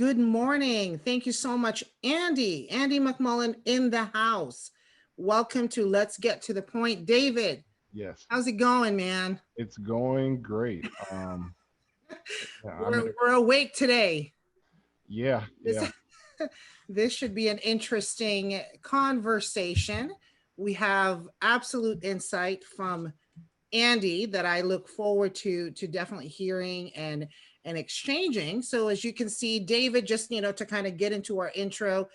Good morning. Thank you so much, Andy. Andy McMullen in the house. Welcome to Let's Get to the Point. David, Yes, how's it going, man? it's going great. Yeah, I'm in We're awake today. yeah, This, yeah. this should be an interesting conversation. We have absolute insight from Andy that I look forward to definitely hearing and exchanging. So as you can see, David, just to kind of get into our intro,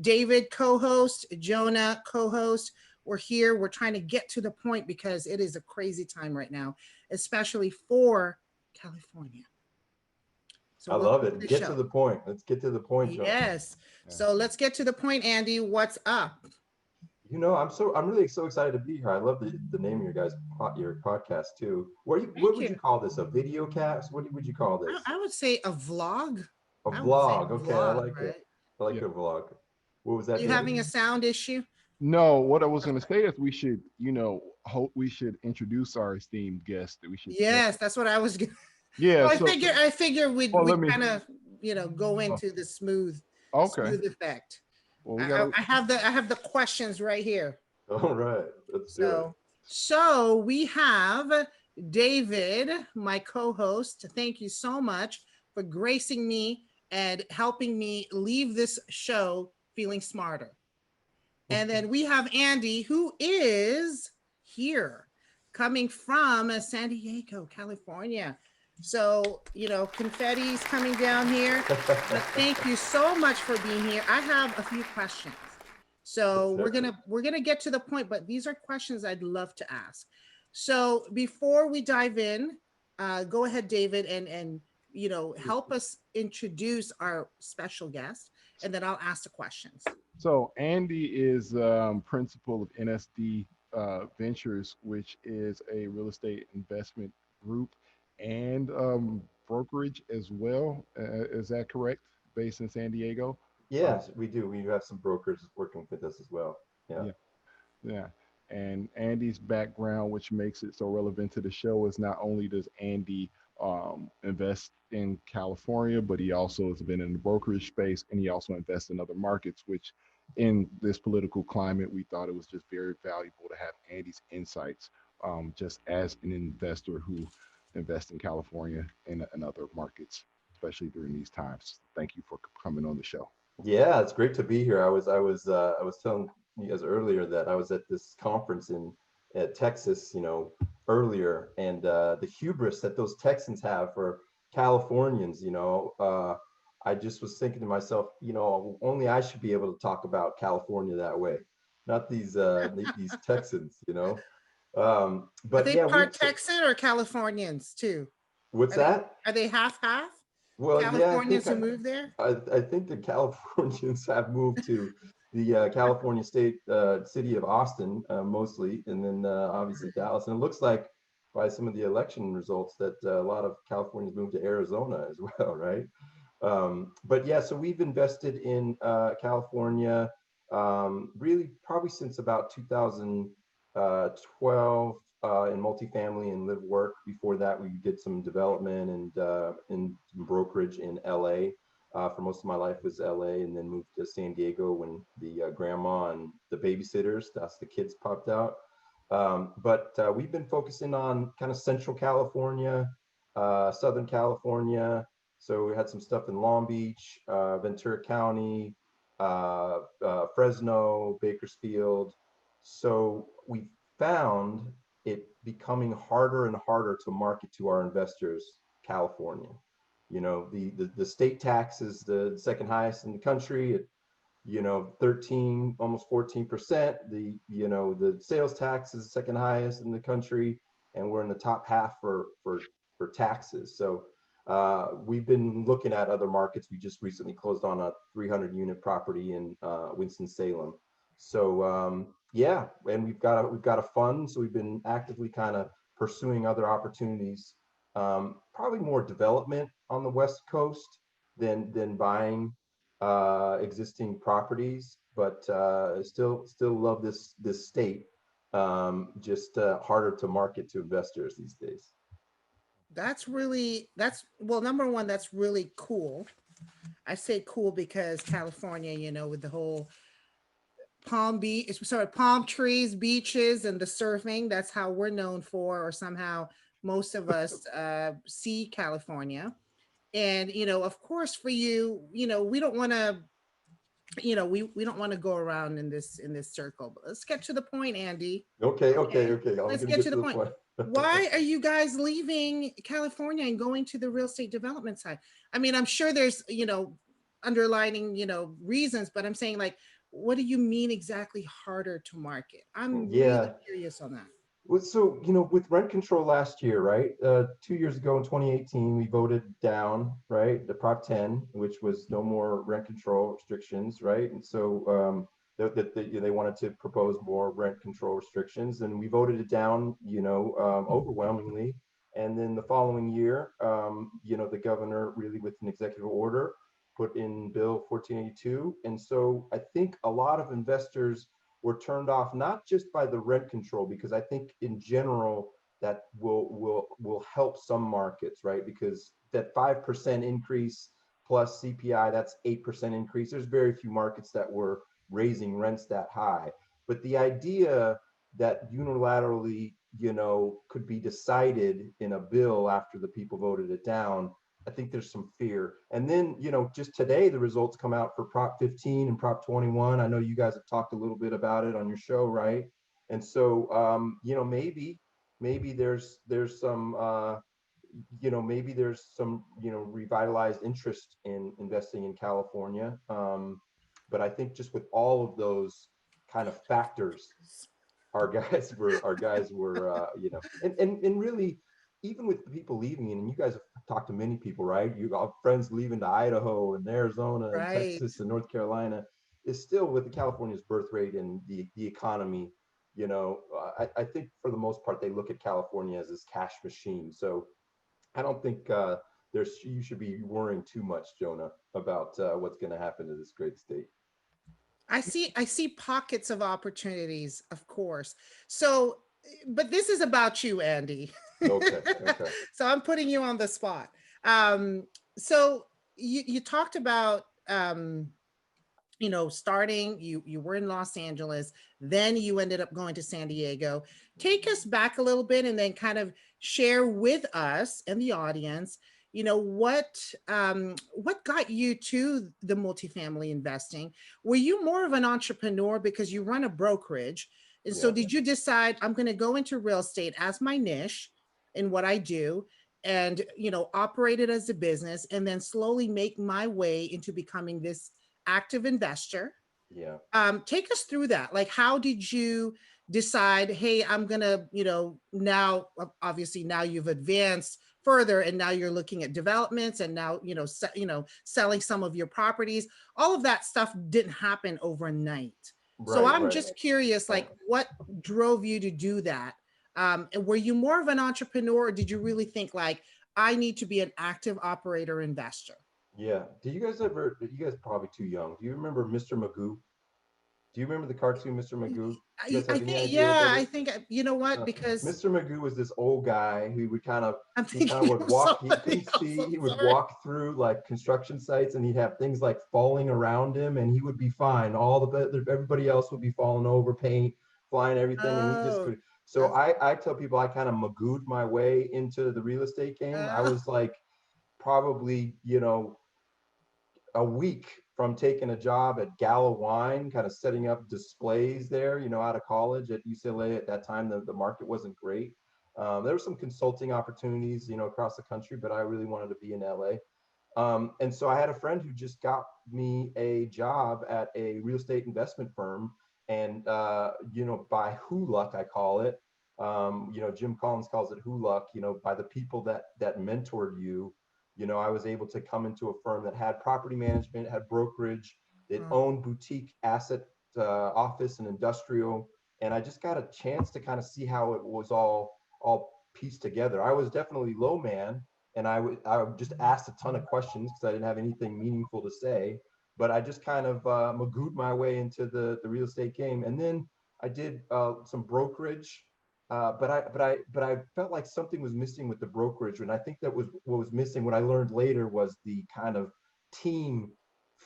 David co-host, Jona co-host. We're here. We're trying to get to the point because it is a crazy time right now, especially for California. So I welcome love to it. the Get to show. the point. Let's get to the point, John. Yes. Yeah. So let's get to the point, Andy. What's up? I'm really so excited to be here. I love the name of your podcast too. What Thank would you you. call this? A video cast? What would you call this? I would say a vlog. A I would say vlog. Okay, I vlog, like it. right? I like Yeah. a vlog. What was Are that, you David? having a sound issue? No, what I was going to Okay. say is we should, hope we should introduce our esteemed guest. That we should. Yes, that's what I was. Yeah. Well, I So, figure I figure we'd well, we let me. kind of go Oh, into the okay. smooth effect. Well, we got I, to. I have the questions right here. All right, let's do it. So we have David, my co-host. Thank you so much for gracing me and helping me leave this show feeling smarter. And then we have Andy, who is here, coming from San Diego, California. So, confetti's coming down here. But thank you so much for being here. I have a few questions. So Let's hear it. we're gonna get to the point, but these are questions I'd love to ask. So before we dive in, go ahead, David, and help us introduce our special guest, and then I'll ask the questions. So, Andy is principal of NSD Ventures, which is a real estate investment group and brokerage as well. Is that correct? Based in San Diego. Um, Yes, we do. We have some brokers working with us as well. Yeah. yeah. Yeah. And Andy's background, which makes it so relevant to the show, is not only does Andy invest in California, but he also has been in the brokerage space and he also invests in other markets, which in this political climate, we thought it was just very valuable to have Andy's insights just as an investor who invests in California and other markets, especially during these times. Thank you for coming on the show. Yeah, it's great to be here. I was telling you guys earlier that I was at this conference in at Texas, earlier, and the hubris that those Texans have for Californians, I just was thinking to myself, only I should be able to talk about California that way, not these Texans. Are But they yeah, part Texan or Californians too? what's Are they that? are they half Well, yeah, Californians who moved there? I think the Californians have moved to the California state city of Austin mostly, and then obviously Dallas. And it looks like by some of the election results that a lot of Californians moved to Arizona as well, right? But yeah, so we've invested in California really probably since about 2012 in multifamily and live work. Before that, we did some development and in some brokerage in LA. For most of my life was LA, and then moved to San Diego when the grandma and the babysitters, that's the kids, popped out. But we've been focusing on kind of Central California, Southern California. So we had some stuff in Long Beach, Ventura County, Fresno, Bakersfield. So we found it becoming harder and harder to market to our investors California. The state tax is the second highest in the country at 13, almost 14%. The sales tax is the second highest in the country, and we're in the top half for taxes. So we've been looking at other markets. We just recently closed on a 300 unit property in Winston-Salem. So yeah, and we've got a fund, so we've been actively kind of pursuing other opportunities. Probably more development on the West Coast than buying existing properties, but still love this state. Just harder to market to investors these days. That's well, number one, that's really cool I say cool because California, with the whole palm trees, beaches, and the surfing. That's how we're known for, or somehow most of us see California. And of course, for you, we don't want to, we don't want to go around in this circle. But let's get to the point, Andy. Okay, okay, Okay, okay. I'm let's gonna get get to to the the point. point. Why are you guys leaving California and going to the real estate development side? I mean, I'm sure there's, underlining, reasons, but I'm saying, like, what do you mean exactly harder to market? I'm really Yeah. curious on that. Well, so, with rent control last year, right? 2 years ago in 2018, we voted down, right, the Prop 10, which was no more rent control restrictions, right? And so they wanted to propose more rent control restrictions, and we voted it down, overwhelmingly. And then the following year, the governor really, with an executive order, put in Bill 1482. And so I think a lot of investors were turned off not just by the rent control, because I think in general that will help some markets, right? Because that 5% increase plus CPI, that's 8% increase. There's very few markets that were raising rents that high. But the idea that unilaterally, could be decided in a bill after the people voted it down, I think there's some fear. And then, just today, the results come out for Prop 15 and Prop 21. I know you guys have talked a little bit about it on your show, right? And so, maybe there's some, maybe there's some, revitalized interest in investing in California. But I think just with all of those kind of factors, our guys were and really, even with the people leaving, and you guys have talked to many people, right? You got friends leaving to Idaho and Arizona and Right. Texas and North Carolina. Is still with the California's birth rate and the economy, I think for the most part they look at California as this cash machine. So I don't think you should be worrying too much, Jonah, about what's going to happen to this great state. I see pockets of opportunities, of course. So, but this is about you, Andy. Okay, okay. So I'm putting you on the spot. So you talked about starting, you were in Los Angeles, then you ended up going to San Diego. Take us back a little bit and then kind of share with us and the audience, what got you to the multifamily investing? Were you more of an entrepreneur because you run a brokerage? And so Yeah. did you decide, I'm going to go into real estate as my niche in what I do, and operate it as a business, and then slowly make my way into becoming this active investor? Yeah. Take us through that. Like, how did you decide, hey, I'm gonna, now obviously now you've advanced further, and now you're looking at developments, and now selling some of your properties. All of that stuff didn't happen overnight. So Right, I'm right. just curious, like, what drove you to do that? And were you more of an entrepreneur, or did you really think, like, I need to be an active operator investor? Yeah. You guys are probably too young. Do you remember Mr. Magoo? Do you remember the cartoon Mr. Magoo? You guys I have any think, idea what yeah, that I is? think, you know what, Uh, because Mr. Magoo was this old guy who would I'm he kind of thinking would of walk, he somebody couldn't else. see, I'm he would sorry. walk through like construction sites and he'd have things like falling around him and he would be fine. Everybody else would be falling over, paint, flying, everything. And he just Oh, could. So that's, I tell people I kind of Magooed my way into the real estate game. I oh, was like probably, a week from taking a job at Gala Wine, kind of setting up displays there, out of college at UCLA. At that time, the market wasn't great. There were some consulting opportunities, across the country, but I really wanted to be in LA. And so I had a friend who just got me a job at a real estate investment firm. And, by who luck, I call it, Jim Collins calls it who luck, by the people that mentored you. I was able to come into a firm that had property management, had brokerage, it oh, owned boutique asset, office and industrial. And I just got a chance to kind of see how it was all pieced together. I was definitely low man, and I would just ask a ton of questions because I didn't have anything meaningful to say. But I just kind of magooed my way into the real estate game, and then I did some brokerage. But I felt like something was missing with the brokerage, and I think that was what was missing. What I learned later was the kind of team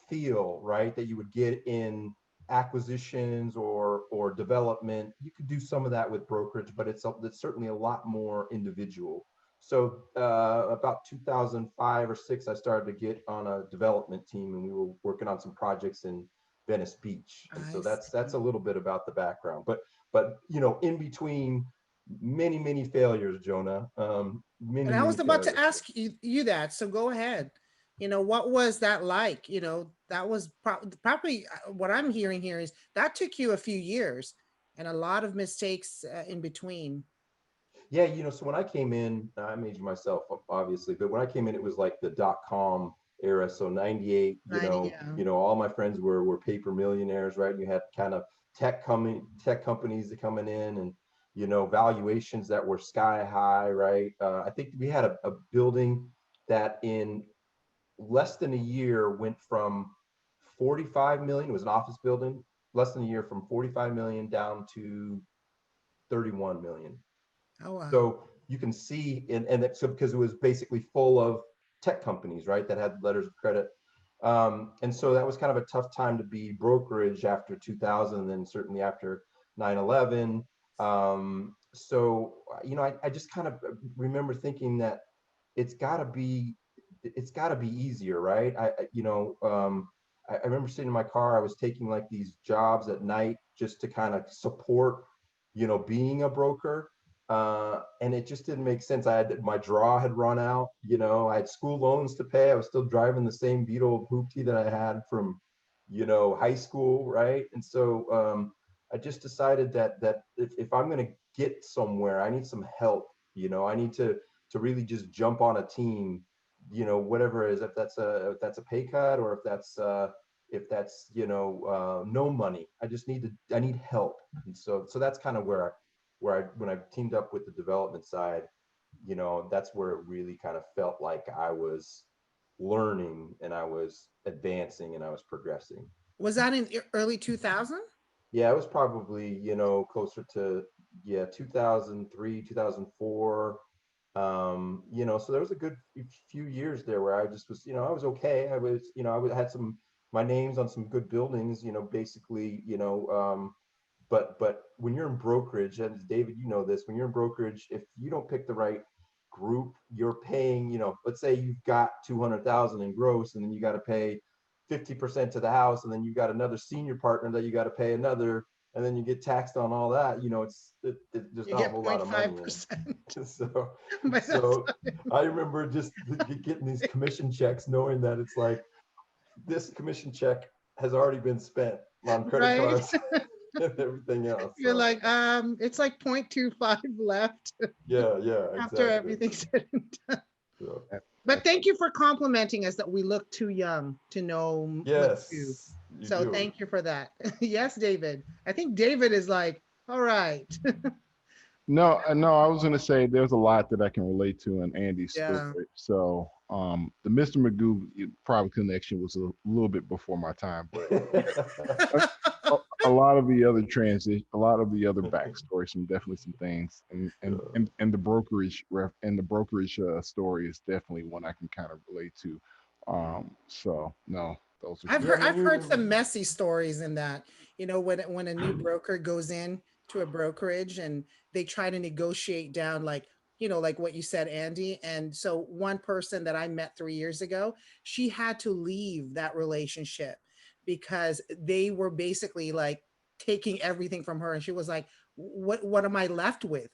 feel, right, that you would get in acquisitions or development. You could do some of that with brokerage, but it's certainly a lot more individual. So about 2005 or 6, I started to get on a development team, and we were working on some projects in Venice Beach. And so that's a little bit about the background. But you know, in between many failures, Jona. And I was Many about to failures. ask you that, so go ahead. You know, what was that like? You know, that was probably what I'm hearing here is that took you a few years and a lot of mistakes in between. Yeah, you know, so when I came in, I'm aging myself, obviously, but when I came in, it was like the dot-com era. So 98, 90, yeah. all my friends were paper millionaires, right? You had kind of tech companies that coming in, and valuations that were sky high, right? I think we had a building that in less than a year went from 45 million. It was an office building. Less than a year, from 45 million down to 31 million. Oh, wow. So you can see, so because it was basically full of tech companies, right, that had letters of credit. And so that was kind of a tough time to be brokerage after 2000, and then certainly after 9/11. So, I just kind of remember thinking that it's got to be easier, right? I remember sitting in my car. I was taking like these jobs at night just to kind of support, being a broker. And it just didn't make sense. My draw had run out, I had school loans to pay. I was still driving the same Beetle hoopty that I had from, high school, right? And so I just decided that if I'm going to get somewhere, I need some help. I need to really just jump on a team, whatever it is, if that's a pay cut, or if that's no money. I need help. And so that's kind of where when I teamed up with the development side, that's where it really kind of felt like I was learning, and I was advancing, and I was progressing. Was that in early 2000? Yeah, it was probably, closer to, 2003, 2004. So there was a good few years there where I just was, I was okay. I had my names on some good buildings, basically, but when you're in brokerage, and David, this, when you're in brokerage, if you don't pick the right group, you're paying, let's say you've got 200,000 in gross, and then you got to pay 50% to the house, and then you got another senior partner that you got to pay another, and then you get taxed on all that. There's not a whole lot of money in it. So I remember just getting these commission checks, knowing that it's like, this commission check has already been spent on credit cards and everything else. You're like, it's like 0.25 left. Yeah, After exactly. everything's said and done. Yeah. But thank you for complimenting us that we look too young to know. Yes. So thank you for that. Yes, David. I think David is like, all right. No, I was going to say there's a lot that I can relate to in Andy's story. So the Mr. Magoo private connection was a little bit before my time, but a lot of the other backstory, definitely some things, and the brokerage story is definitely one I can kind of relate to. So no, those are. I've heard some messy stories in that. When a new broker goes in to a brokerage and they try to negotiate down, like what you said, Andy. And so one person that I met 3 years ago, she had to leave that relationship because they were basically like taking everything from her. And she was like, what am I left with?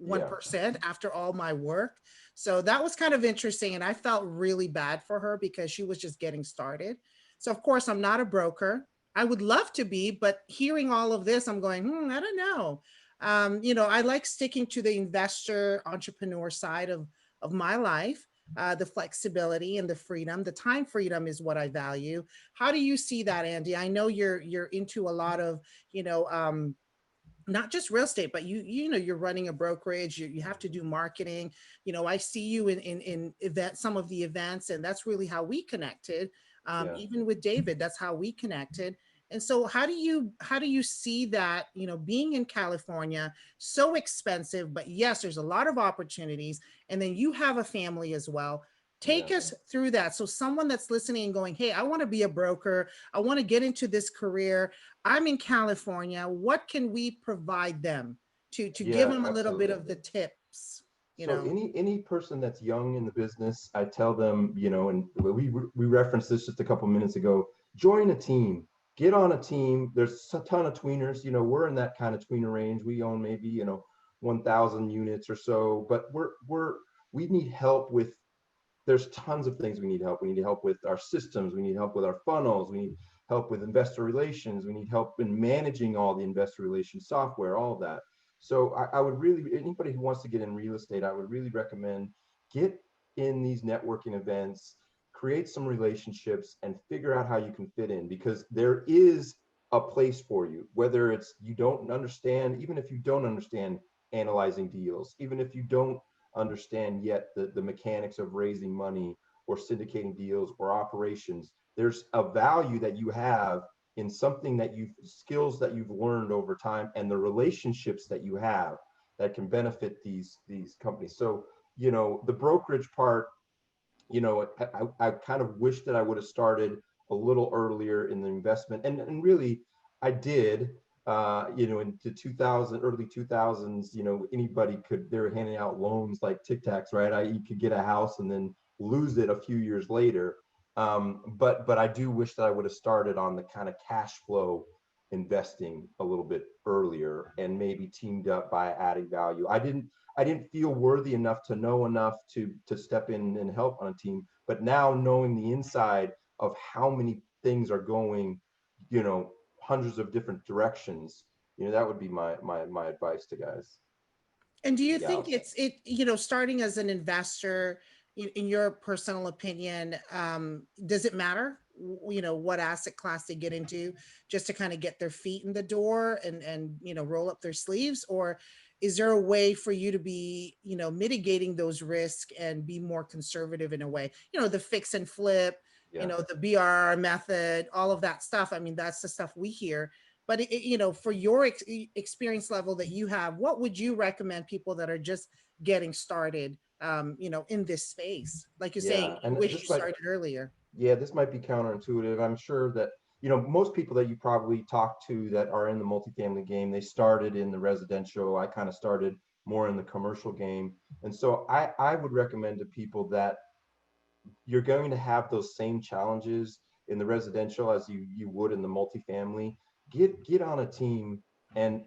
1% after all my work. So that was kind of interesting. And I felt really bad for her because she was just getting started. So of course, I'm not a broker. I would love to be, but hearing all of this, I'm going, I don't know. I like sticking to the investor entrepreneur side of my life. The flexibility and the freedom, the time freedom is what I value. How do you see that, Andy? I know you're into a lot of, not just real estate, but you're running a brokerage. You have to do marketing. I see you in some of the events, and that's really how we connected. Even with David, that's how we connected. And so how do you see that, being in California, so expensive, but yes, there's a lot of opportunities. And then you have a family as well. Take Yeah. us through that. So someone that's listening and going, hey, I want to be a broker. I want to get into this career. I'm in California. What can we provide them to give Yeah, them a little bit absolutely. of the tips, you So know? any person that's young in the business, I tell them, and we referenced this just a couple minutes ago. Join a team, get on a team. There's a ton of tweeners. We're in that kind of tweener range. We own maybe 1,000 units or so, but we need help with. There's tons of things we need help. We need help with our systems. We need help with our funnels. We need help with investor relations. We need help in managing all the investor relations software, all of that. So I would really, anybody who wants to get in real estate, I would really recommend get in these networking events, create some relationships, and figure out how you can fit in, because there is a place for you, whether it's you don't understand, even if you don't understand analyzing deals, even if you don't understand yet the mechanics of raising money or syndicating deals or operations. There's a value that you have in something that skills that you've learned over time, and the relationships that you have that can benefit these companies. So the brokerage part, I kind of wish that I would have started a little earlier in the investment, and really I did. In the 2000 early 2000s, anybody they were handing out loans like Tic Tacs, right? You could get a house and then lose it a few years later. But I do wish that I would have started on the kind of cash flow investing a little bit earlier, and maybe teamed up by adding value. I didn't feel worthy enough to know enough to step in and help on a team. But now, knowing the inside of how many things are going, hundreds of different directions, that would be my advice to guys. And do you think Gals. starting as an investor, in your personal opinion, does it matter, what asset class they get into, just to kind of get their feet in the door and roll up their sleeves? Or is there a way for you to be, mitigating those risks and be more conservative in a way? The fix and flip, Yeah. the BRR method, all of that stuff. I mean, that's the stuff we hear. But for your experience level that you have, what would you recommend people that are just getting started, in this space? Like you're saying, Yeah, you and wish you started earlier. yeah, this might be counterintuitive. I'm sure that, most people that you probably talk to that are in the multifamily game, they started in the residential. I kind of started more in the commercial game. And so I would recommend to people that you're going to have those same challenges in the residential as you would in the multifamily. Get on a team and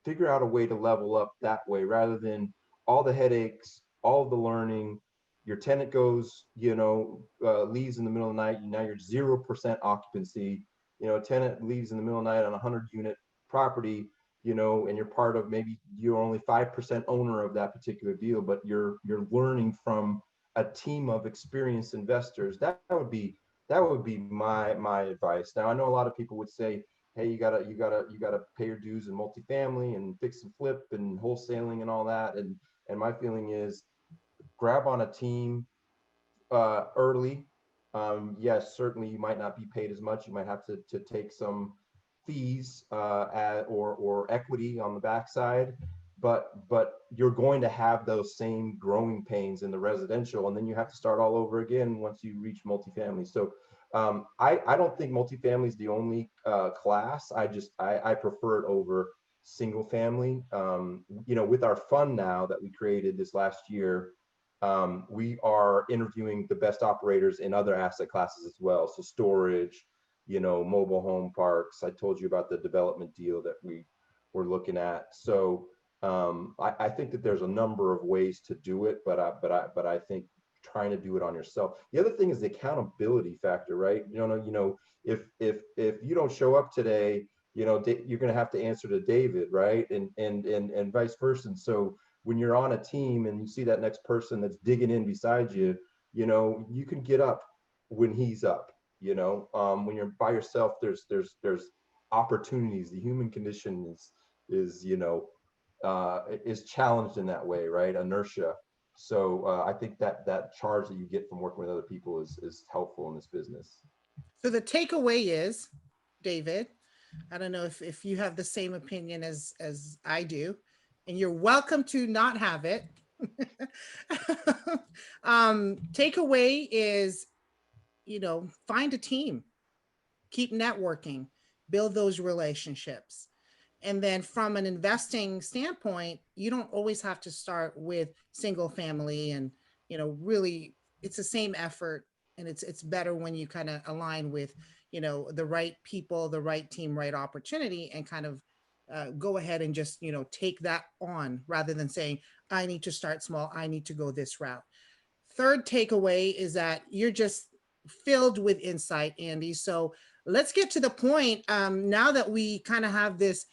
figure out a way to level up that way, rather than all the headaches, all the learning. Your tenant goes, leaves in the middle of the night. Now you're 0% occupancy. A tenant leaves in the middle of the night on a 100-unit property, and you're part of, maybe you're only 5% owner of that particular deal, but you're learning from a team of experienced investors. That would be my advice. Now, I know a lot of people would say, hey, you gotta pay your dues in multifamily and fix and flip and wholesaling and all that. And my feeling is, grab on a team early. Yes, certainly you might not be paid as much. You might have to take some fees or equity on the backside, but you're going to have those same growing pains in the residential, and then you have to start all over again once you reach multifamily. So I don't think multifamily is the only class. I prefer it over single family. With our fund now that we created this last year, we are interviewing the best operators in other asset classes as well. So storage, mobile home parks. I told you about the development deal that we were looking at. So I think that there's a number of ways to do it, but I think trying to do it on yourself. The other thing is the accountability factor, right? If you don't show up today, you're going to have to answer to David, right? And vice versa. So when you're on a team and you see that next person that's digging in beside you, you can get up when he's up. When you're by yourself, there's opportunities. The human condition is challenged in that way, right? Inertia. So I think that charge that you get from working with other people is helpful in this business. So the takeaway is, David, I don't know if you have the same opinion as I do, and you're welcome to not have it. Takeaway is, find a team, keep networking, build those relationships. And then from an investing standpoint, you don't always have to start with single family, and really it's the same effort, and it's better when you kind of align with the right people, the right team, right opportunity, and kind of go ahead and just take that on, rather than saying I need to start small, I need to go this route. Third takeaway is that you're just filled with insight, Andy. So let's get to the point, now that we kind of have this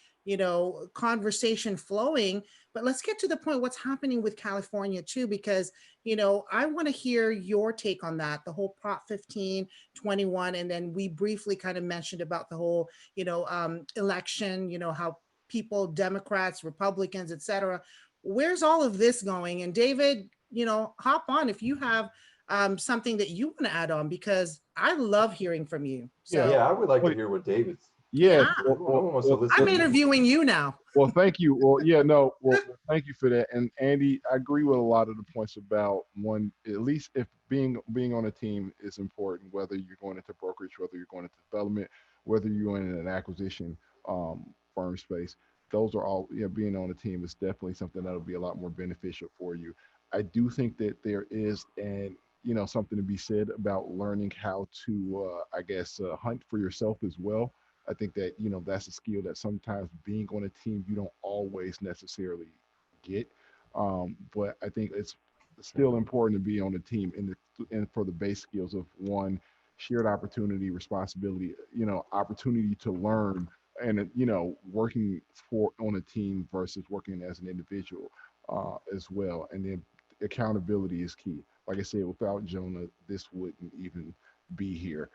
conversation flowing, but let's get to the point, what's happening with California too, because I want to hear your take on that, the whole Prop 1521. And then we briefly kind of mentioned about the whole election, how people, Democrats, Republicans, etc. Where's all of this going? And David, hop on if you have something that you want to add on, because I love hearing from you. So Yeah, I would like to Wait, hear what David's. yeah. yeah, Who wants to listen I'm to you? interviewing you now. Well, thank you. Well, yeah, no. Thank you for that. And Andy, I agree with a lot of the points about one. At least if being on a team is important, whether you're going into brokerage, whether you're going into development, whether you're in an acquisition firm space. Those are all. Being on a team is definitely something that'll be a lot more beneficial for you. I do think that there is something to be said about learning how to, I guess, hunt for yourself as well. I think that that's a skill that sometimes being on a team you don't always necessarily get. But I think it's still important to be on a team and for the base skills of one, shared opportunity, responsibility, opportunity to learn, and working for on a team versus working as an individual as well. And then accountability is key. Like I said, without Jona, this wouldn't even be here.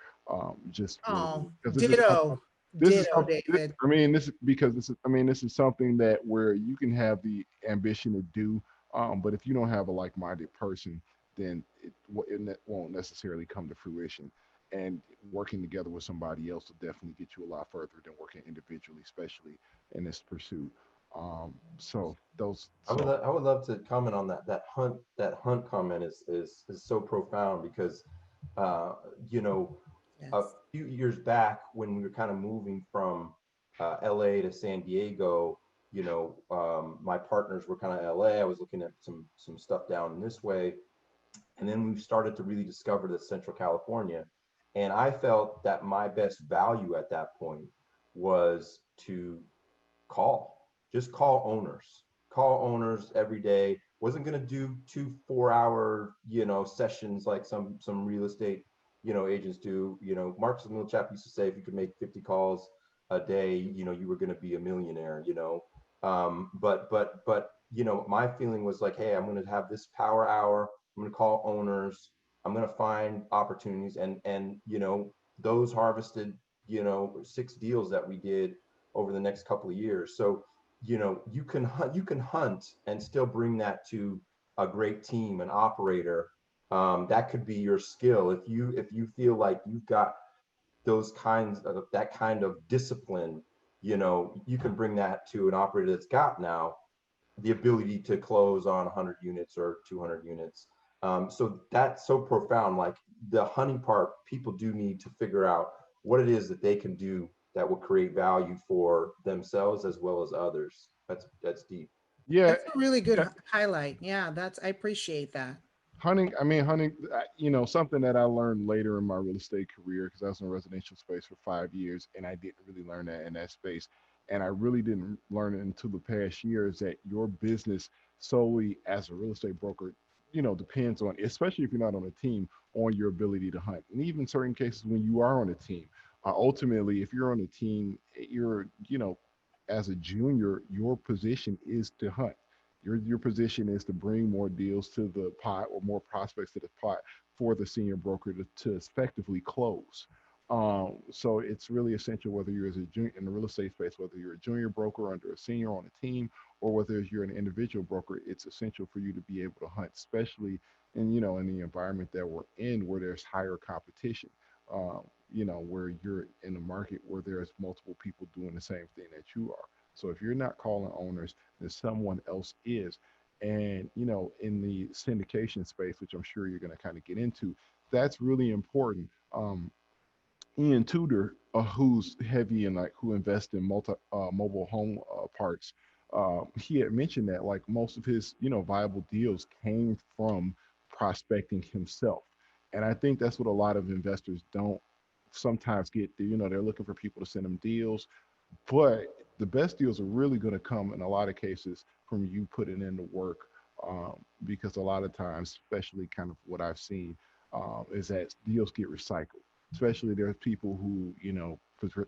Just Oh, because it's just ditto, this is ditto, something. David. I mean, this is because this is. I mean, this is something that where you can have the ambition to do, but if you don't have a like-minded person, then it won't necessarily come to fruition. And working together with somebody else will definitely get you a lot further than working individually, especially in this pursuit. So those. So I would love to comment on that. That hunt comment is so profound because, uh, you know, a Yes. few years back when we were kind of moving from LA to San Diego, my partners were kind of LA. I was looking at some stuff down this way, and then we started to really discover the Central California. And I felt that my best value at that point was to call, just call owners every day. Wasn't going to do 2 4 hour, sessions like some real estate, agents do. Marcus Millichap used to say, if you could make 50 calls a day, you were going to be a millionaire. But my feeling was like, hey, I'm going to have this power hour. I'm going to call owners. I'm going to find opportunities, and those harvested, 6 deals that we did over the next couple of years. So, you can hunt and still bring that to a great team, an operator. That could be your skill. If you feel like you've got those kinds of that kind of discipline, you can bring that to an operator that's got now the ability to close on 100 units or 200 units. So that's so profound. Like the hunting part, people do need to figure out what it is that they can do that will create value for themselves as well as others. That's deep. yeah, That's a really good yeah. highlight. Yeah, I appreciate that. Hunting, something that I learned later in my real estate career, because I was in a residential space for 5 years and I didn't really learn that in that space. And I really didn't learn it until the past year is that your business solely as a real estate broker, depends on, especially if you're not on a team, on your ability to hunt. And even certain cases when you are on a team, ultimately, if you're on a team, as a junior, your position is to hunt. Your position is to bring more deals to the pot or more prospects to the pot for the senior broker to effectively close. So it's really essential whether you're as a junior in the real estate space, whether you're a junior broker under a senior on a team, or whether you're an individual broker. It's essential for you to be able to hunt, especially in the environment that we're in, where there's higher competition. Where you're in a market where there's multiple people doing the same thing that you are. So if you're not calling owners, then someone else is. And, in the syndication space, which I'm sure you're going to kind of get into, that's really important. Ian Tudor, who's heavy in like who invests in mobile home parks, he had mentioned that like most of his viable deals came from prospecting himself, and I think that's what a lot of investors don't sometimes get. They're looking for people to send them deals, but the best deals are really going to come in a lot of cases from you putting in the work, because a lot of times, especially kind of what I've seen, is that deals get recycled. Especially there's people who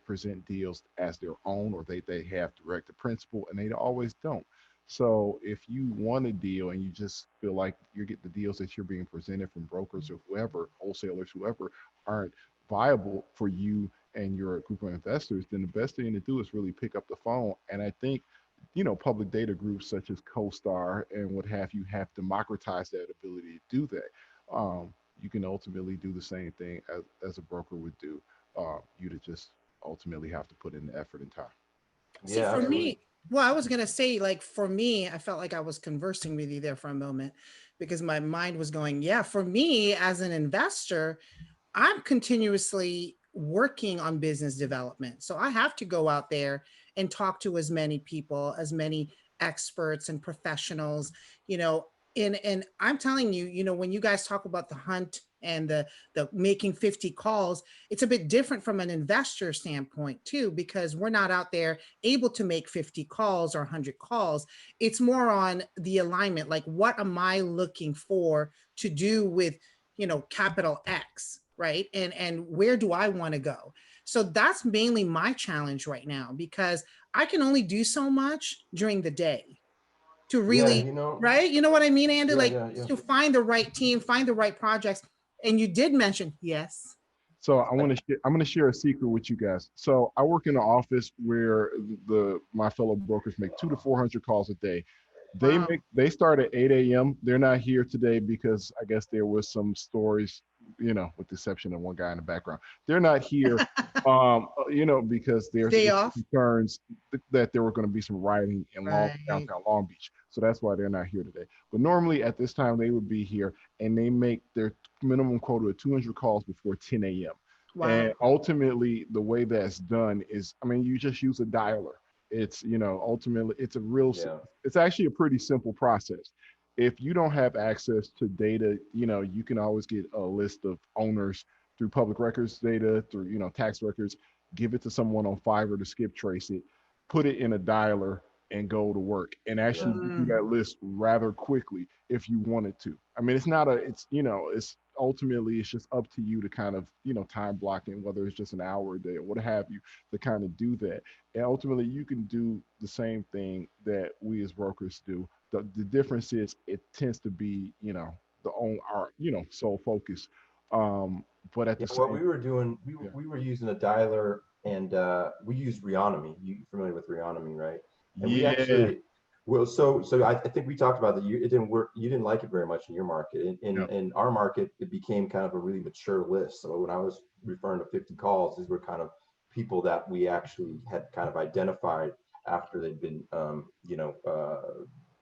present deals as their own, or they have direct to principal, and they always don't. So if you want a deal and you just feel like you get the deals that you're being presented from brokers or whoever, wholesalers, whoever, aren't viable for you and your group of investors, then the best thing to do is really pick up the phone. And I think, public data groups such as CoStar and what have democratized that ability to do that. You can ultimately do the same thing as a broker would do. You to just ultimately have to put in the effort and time. See, Yeah, for absolutely. me, well, I was going to say, like, for me, I felt like I was conversing with you there for a moment because my mind was going, yeah, for me as an investor, I'm continuously working on business development. So I have to go out there and talk to as many people, as many experts and professionals, you know, and I'm telling you, when you guys talk about the hunt and the making 50 calls, it's a bit different from an investor standpoint too, because we're not out there able to make 50 calls or 100 calls. It's more on the alignment, like what am I looking for to do with capital X, right? And where do I want to go? So that's mainly my challenge right now, because I can only do so much during the day to Yeah, really, right? You know what I mean, Andy? yeah, Like, yeah, yeah. to find the right team, find the right projects. And you did mention, yes. So I'm going to share a secret with you guys. So I work in an office where my fellow brokers make 200 to 400 calls a day. Wow. They start at 8 a.m. They're not here today because I guess there was some stories, with the exception of one guy in the background. They're not here, because there's Day off. concerns that there were going to be some rioting in Right. downtown Long Beach. So that's why they're not here today. But normally at this time they would be here, and they make their minimum quota of 200 calls before 10 a.m. Wow. And ultimately, the way that's done is, I mean, you just use a dialer. It's, ultimately, Yeah. it's actually a pretty simple process. If you don't have access to data, you can always get a list of owners through public records data, through, tax records, give it to someone on Fiverr to skip trace it, put it in a dialer, and go to work and actually Yeah. get through that list rather quickly if you wanted to. I mean, it's ultimately it's just up to you to kind of, time blocking, whether it's just an hour a day or what have you, to kind of do that. And ultimately you can do the same thing that we as brokers do. The difference is it tends to be, the own our, sole focus. But at Yeah, the what same, we were doing, yeah, we were using a dialer, and we used Reonomy. You familiar with Reonomy, right? And we yeah, actually, well, so I think we talked about that. It didn't work. You didn't like it very much in your market. yeah, In our market, it became kind of a really mature list. So when I was referring to 50 calls, these were kind of people that we actually had kind of identified after they'd been,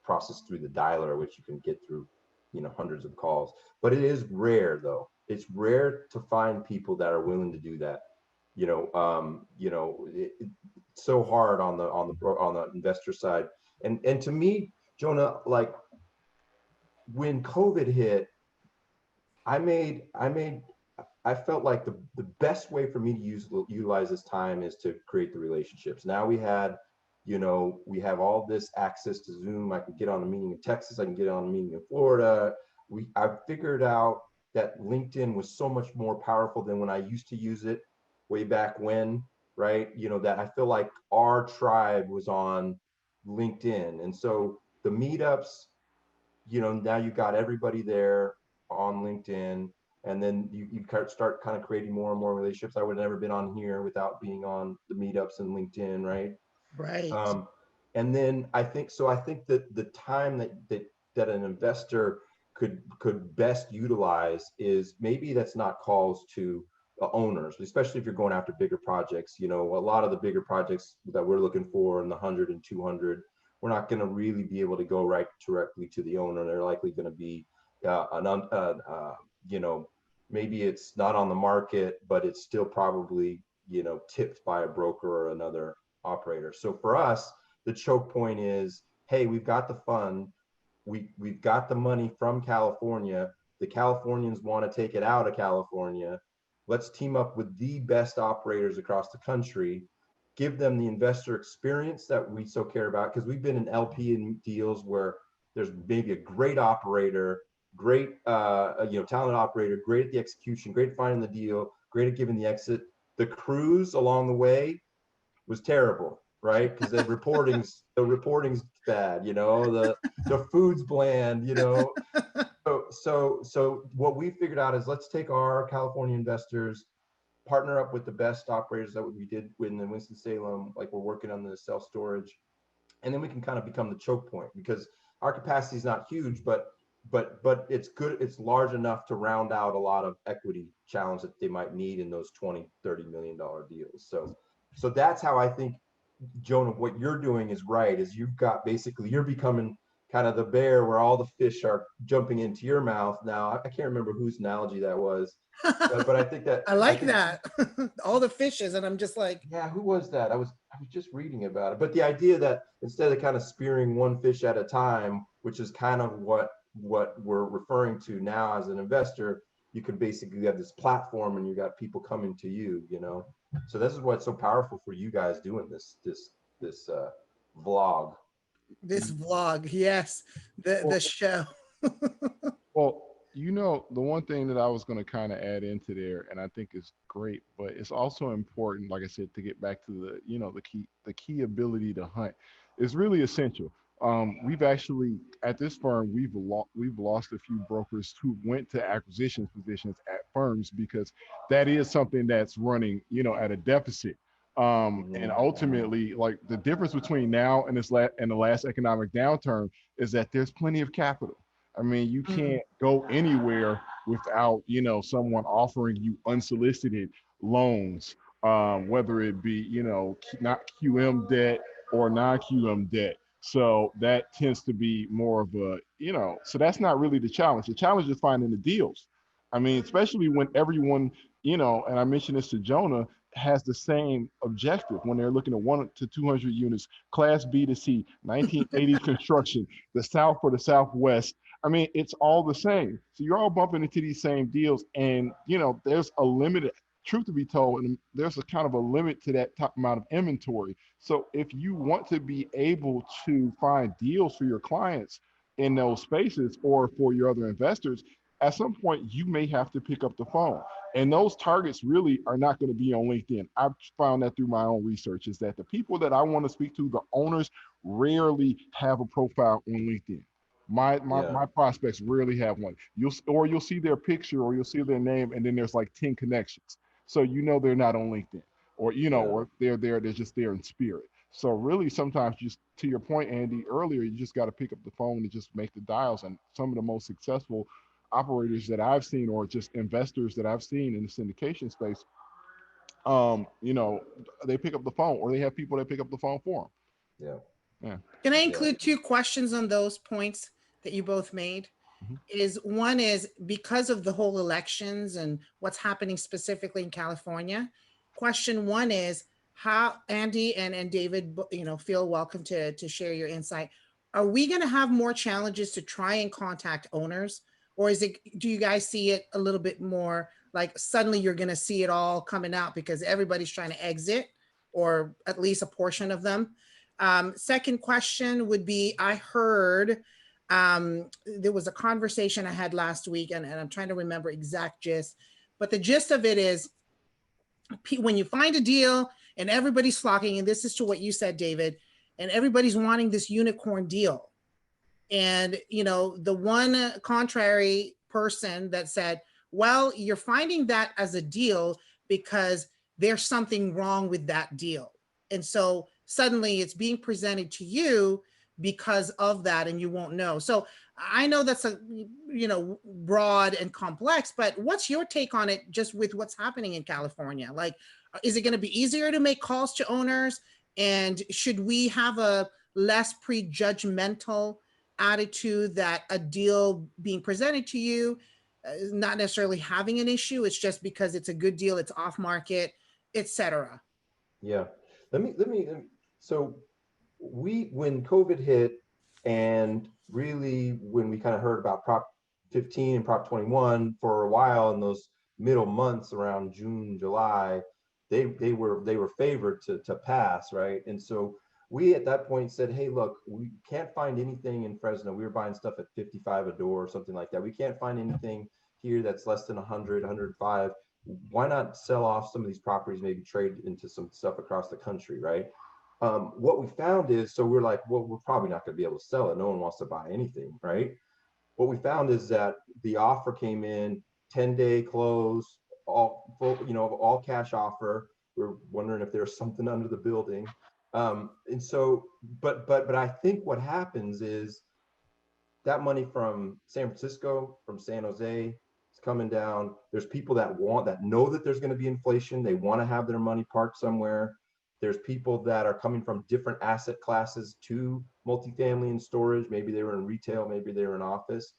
processed through the dialer, which you can get through, hundreds of calls. But it is rare, though. It's rare to find people that are willing to do that. It's so hard on the investor side. And to me, Jonah, like when COVID hit, I felt like the best way for me to utilize this time is to create the relationships. Now we have all this access to Zoom. I can get on a meeting in Texas. I can get on a meeting in Florida. I figured out that LinkedIn was so much more powerful than when I used to use it way back when, right? That I feel like our tribe was on LinkedIn. And so the meetups, now you got everybody there on LinkedIn, and then you start kind of creating more and more relationships. I would have never been on here without being on the meetups and LinkedIn, right? Right. Um, and then I think so. I think that the time that an investor could best utilize is maybe that's not calls to owners, especially if you're going after bigger projects. A lot of the bigger projects that we're looking for in the 100 and 200 we're not going to really be able to go right directly to the owner. They're likely going to be you know, maybe it's not on the market, but it's still probably, you know, tipped by a broker or another operator. So for us, the choke point is, hey, we've got the fund, we've got the money from California. The Californians want to take it out of California. Let's team up with the best operators across the country, give them the investor experience that we so care about, because we've been in LP in deals where there's maybe a great operator, great you know, talented operator, great at the execution, great at finding the deal, great at giving the exit. The cruise along the way was terrible, right? Because the reporting's bad, you know, the food's bland, you know. So what we figured out is, let's take our California investors, partner up with the best operators that we did in the Winston-Salem, like we're working on the self-storage, and then we can kind of become the choke point, because our capacity is not huge, but it's good, it's large enough to round out a lot of equity challenge that they might need in those $20-30 million deals. So that's how I think, Jona, what you're doing is right, is you've got, basically you're becoming kind of the bear where all the fish are jumping into your mouth. Now I can't remember whose analogy that was, but I think that I like that. All the fishes, and I'm just like, yeah, who was that? I was just reading about it. But the idea that instead of kind of spearing one fish at a time, which is kind of what we're referring to now as an investor, you could basically have this platform and you got people coming to you, you know. So this is what's so powerful for you guys doing this vlog. this vlog, yes, the show. Well, you know, the one thing that I was going to kind of add into there, and I think is great, but it's also important, like I said, to get back to the, you know, the key ability to hunt is really essential. We've actually, at this firm, we've lost a few brokers who went to acquisitions positions at firms, because that is something that's running, you know, at a deficit. And ultimately, like, the difference between now and and the last economic downturn is that there's plenty of capital. I mean, you can't go anywhere without, you know, someone offering you unsolicited loans, whether it be, you know, not QM debt or non-QM debt. So that tends to be more of a, you know, so that's not really the challenge. The challenge is finding the deals. I mean, especially when everyone, you know, and I mentioned this to Jona, has the same objective when they're looking at 1 to 200 units, Class B to C, 1980s construction, the South or the Southwest. I mean, it's all the same. So you're all bumping into these same deals, and, you know, there's a limited, truth to be told, and there's a kind of a limit to that top amount of inventory. So if you want to be able to find deals for your clients in those spaces or for your other investors, at some point you may have to pick up the phone. And those targets really are not going to be on LinkedIn. I've found that through my own research, is that the people that I want to speak to, the owners, rarely have a profile on LinkedIn. My prospects rarely have one. You'll see their picture or you'll see their name, and then there's like 10 connections. So you know they're not on LinkedIn, or, you know, or they're just there in spirit. So really, sometimes, just to your point, Andy, earlier, you just got to pick up the phone and just make the dials. And some of the most successful operators that I've seen, or just investors that I've seen in the syndication space, you know, they pick up the phone, or they have people that pick up the phone for them. Yeah. Can I include two questions on those points that you both made? One is because of the whole elections and what's happening specifically in California. Question one is, how, Andy and David, you know, feel welcome to share your insight. Are we going to have more challenges to try and contact owners? Or do you guys see it a little bit more like suddenly you're going to see it all coming out because everybody's trying to exit, or at least a portion of them? Second question would be, I heard there was a conversation I had last week, and I'm trying to remember exact gist, but the gist of it is, when you find a deal and everybody's flocking, and this is to what you said, David, and everybody's wanting this unicorn deal. And, you know, the one contrary person that said, well, you're finding that as a deal because there's something wrong with that deal. And so suddenly it's being presented to you because of that, and you won't know. So I know that's a, you know, broad and complex, but what's your take on it just with what's happening in California? Like, is it going to be easier to make calls to owners? And should we have a less prejudgmental attitude that a deal being presented to you is not necessarily having an issue. It's just because it's a good deal, it's off market, etc. Yeah. So when COVID hit, and really when we kind of heard about Prop 15 and Prop 21 for a while in those middle months around June, July, they were favored to pass, right? And so we at that point said, hey, look, we can't find anything in Fresno. We were buying stuff at 55 a door or something like that. We can't find anything here that's less than 100, 105. Why not sell off some of these properties, maybe trade into some stuff across the country, right? What we found is, so we're like, well, we're probably not going to be able to sell it. No one wants to buy anything, right? What we found is that the offer came in 10-day close, all full, all cash offer. We're wondering if there's something under the building. And so, but I think what happens is that money from San Francisco, from San Jose, is coming down. There's people that know that there's going to be inflation. They want to have their money parked somewhere. There's people that are coming from different asset classes to multifamily and storage. Maybe they were in retail, maybe they were in office.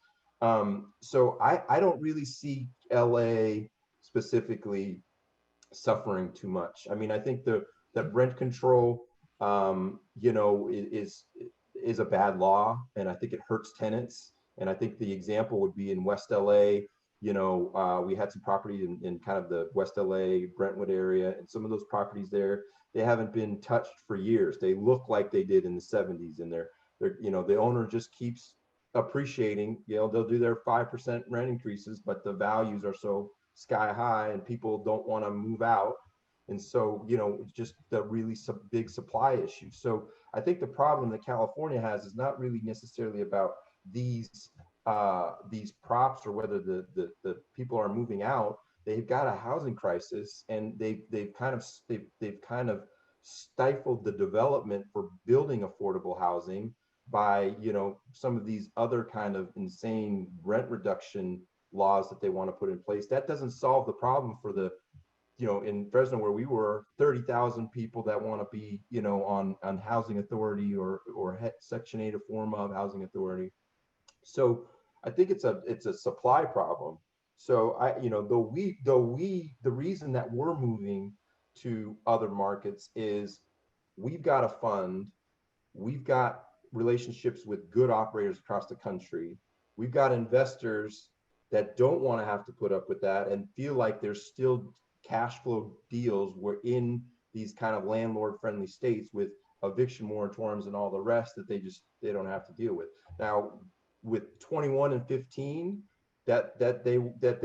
So I don't really see LA specifically suffering too much. I mean, I think that rent control, is a bad law, and I think it hurts tenants. And I think the example would be in West LA. We had some property in kind of the West LA Brentwood area, and some of those properties there, they haven't been touched for years. They look like they did in the 70s, and they're the owner just keeps appreciating. They'll do their 5% rent increases, but the values are so sky high, and people don't want to move out. And so, just the really big supply issue. So I think the problem that California has is not really necessarily about these props or whether the people are moving out. They've got a housing crisis, and they've kind of stifled the development for building affordable housing by some of these other kind of insane rent reduction laws that they want to put in place. That doesn't solve the problem for the in Fresno, where we were, 30,000 people that want to be, on housing authority or Section 8 or form of housing authority. So I think it's a supply problem. So the reason that we're moving to other markets is we've got a fund, we've got relationships with good operators across the country. We've got investors that don't want to have to put up with that and feel like there's still cash flow deals. We're in these kind of landlord friendly states with eviction moratoriums and all the rest that they don't have to deal with. Now with 21 and 15 that they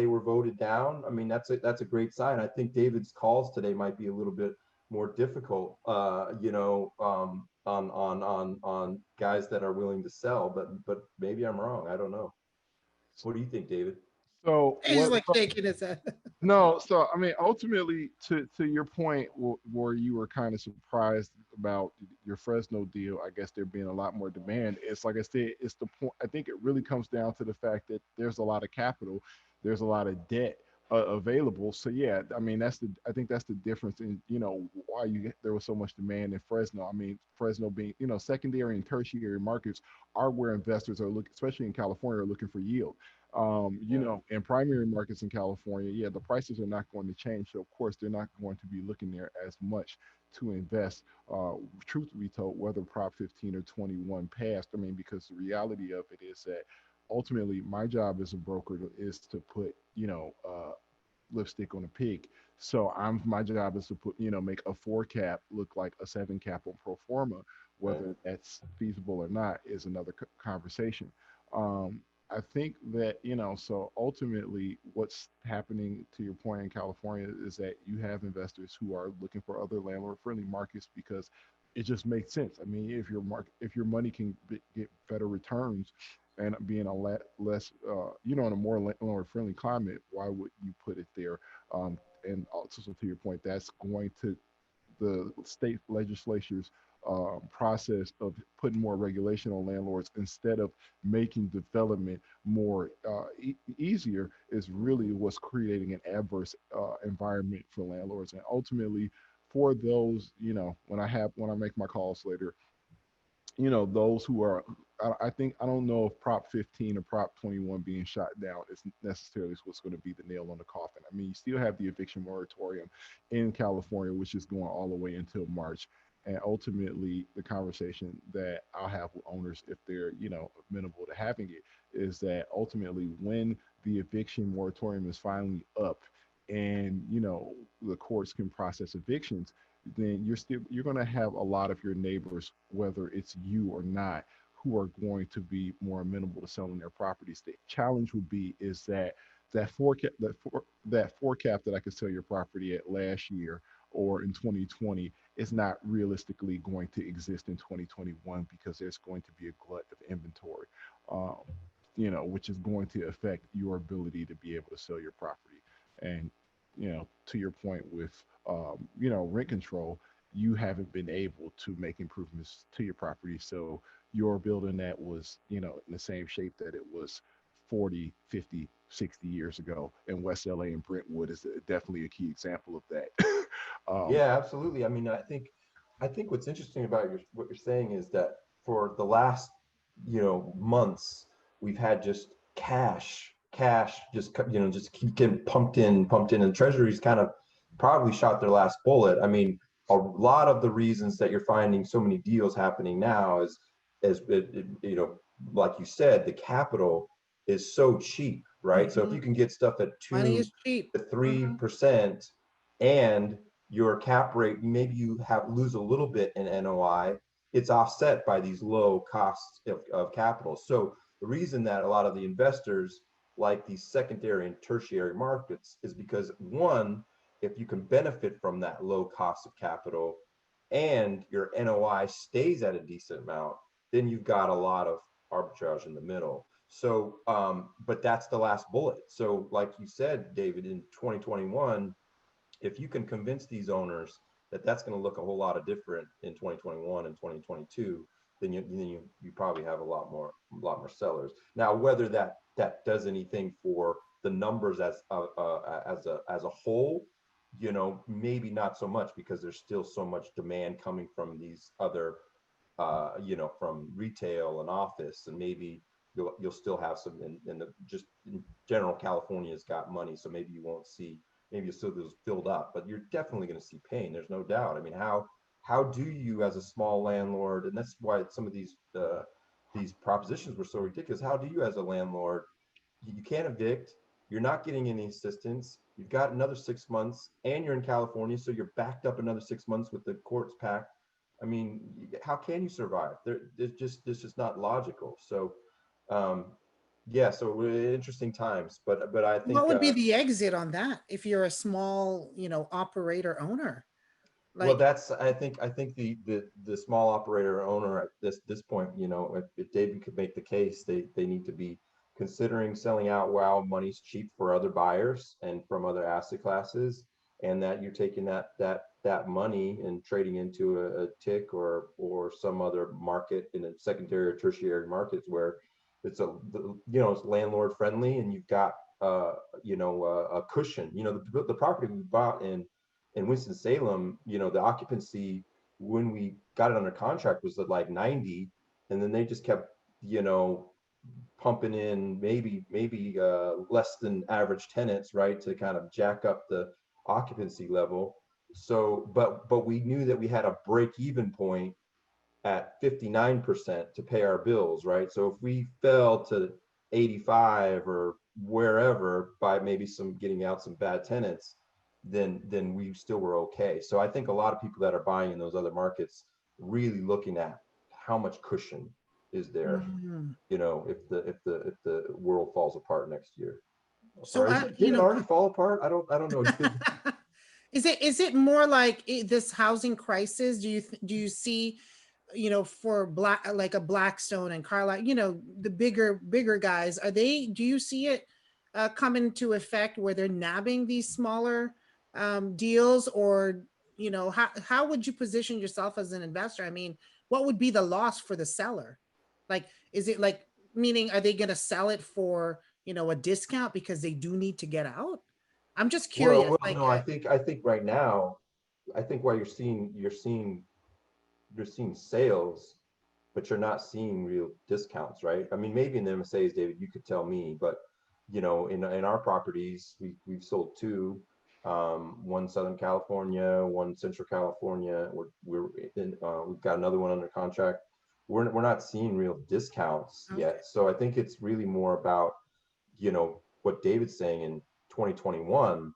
were voted down, I mean, that's a great sign. I think David's calls today might be a little bit more difficult, on guys that are willing to sell, but maybe I'm wrong. I don't know. What do you think, David? So He's like shaking his head. No, so I mean, ultimately, to your point, where you were kind of surprised about your Fresno deal, I guess there being a lot more demand. It's like I said, it's the point. I think it really comes down to the fact that there's a lot of capital, there's a lot of debt available. So yeah, I mean, I think that's the difference in why there was so much demand in Fresno. I mean, Fresno being secondary and tertiary markets are where investors are looking, especially in California, are looking for yield. In primary markets in California, yeah, the prices are not going to change. So of course, they're not going to be looking there as much to invest. Truth be told, whether Prop 15 or 21 passed, I mean, because the reality of it is that ultimately my job as a broker is to put, lipstick on a pig. So my job is to put, make a 4 cap look like a 7 cap on pro forma. Whether that's feasible or not is another conversation. I think that, so ultimately what's happening, to your point, in California is that you have investors who are looking for other landlord friendly markets because it just makes sense. I mean, if your money can get better returns and being a lot less, in a more landlord friendly climate, why would you put it there? And also, to your point, that's going to the state legislatures process of putting more regulation on landlords instead of making development more easier is really what's creating an adverse environment for landlords. And ultimately, for those, when I make my calls later, you know, those who are, I think, I don't know if Prop 15 or Prop 21 being shot down is necessarily what's going to be the nail on the coffin. I mean, you still have the eviction moratorium in California, which is going all the way until March. And ultimately, the conversation that I'll have with owners, if they're, you know, amenable to having it, is that ultimately when the eviction moratorium is finally up and, you know, the courts can process evictions, then you're going to have a lot of your neighbors, whether it's you or not, who are going to be more amenable to selling their properties. The challenge would be is that that four cap that I could sell your property at last year or in 2020 is not realistically going to exist in 2021 because there's going to be a glut of inventory, um, you know, which is going to affect your ability to be able to sell your property. And, you know, to your point with, you know, rent control, you haven't been able to make improvements to your property. So your building that was, you know, in the same shape that it was 40, 50, 60 years ago in West LA and Brentwood is definitely a key example of that. um, Yeah, absolutely. I mean, I think what's interesting about what you're saying is that for the last, months, we've had just cash, just just keep getting pumped in, and Treasury's kind of probably shot their last bullet. I mean, a lot of the reasons that you're finding so many deals happening now is like you said, the capital is so cheap, right? So if you Mhm. can get stuff at Money two is cheap. to three Mhm. percent and your cap rate, maybe you have lose a little bit in NOI, it's offset by these low costs of capital. So the reason that a lot of the investors like these secondary and tertiary markets is because, one, if you can benefit from that low cost of capital and your NOI stays at a decent amount, then you've got a lot of arbitrage in the middle. So, but that's the last bullet. So, like you said, David, in 2021, if you can convince these owners that that's going to look a whole lot of different in 2021 and 2022, then you probably have a lot more sellers. Now, whether that does anything for the numbers as a whole, maybe not so much, because there's still so much demand coming from these other from retail and office, and maybe you'll still have some in the just in general. California's got money, so maybe you won't see, maybe you still those filled up, but you're definitely going to see pain. There's no doubt. I mean, how do you as a small landlord, and that's why some of these propositions were so ridiculous. How do you as a landlord, you can't evict, you're not getting any assistance, you've got another 6 months, and you're in California, so you're backed up another 6 months with the courts packed. I mean, how can you survive? It's just not logical. So, um, yeah, so interesting times, but I What think, would be the exit on that if you're a small, operator owner? well, Like, that's, I think the small operator owner at this point, if David could make the case, they need to be considering selling out while money's cheap for other buyers and from other asset classes, and that you're taking that money and trading into a tick or some other market in a secondary or tertiary markets where it's landlord friendly, and you've got a cushion. The property we bought in Winston-Salem, the occupancy when we got it under contract was at like 90, and then they just kept, pumping in maybe less than average tenants, right, to kind of jack up the occupancy level. So, but we knew that we had a break even point at 59% to pay our bills, right? So if we fell to 85 or wherever by maybe some getting out some bad tenants, then we still were okay. So I think a lot of people that are buying in those other markets really looking at how much cushion is there, mm. if the world falls apart next year. So Or did it already fall apart? I don't know. is it more like this housing crisis? Do you see, for like a Blackstone and Carlyle, the bigger guys, do you see it come into effect where they're nabbing these smaller deals? Or how would you position yourself as an investor? I mean, what would be the loss for the seller? Like, is it like, meaning, are they going to sell it for a discount because they do need to get out? I'm just curious. Well, Like, no, I think right now, I think why you're seeing sales but you're not seeing real discounts, right? I mean, maybe in the MSAs, David, you could tell me, but you know, in our properties, we've sold two, one Southern California, one Central California. We've got another one under contract. We're not seeing real discounts Okay. yet. So I think it's really more about, you know, what David's saying in 2021.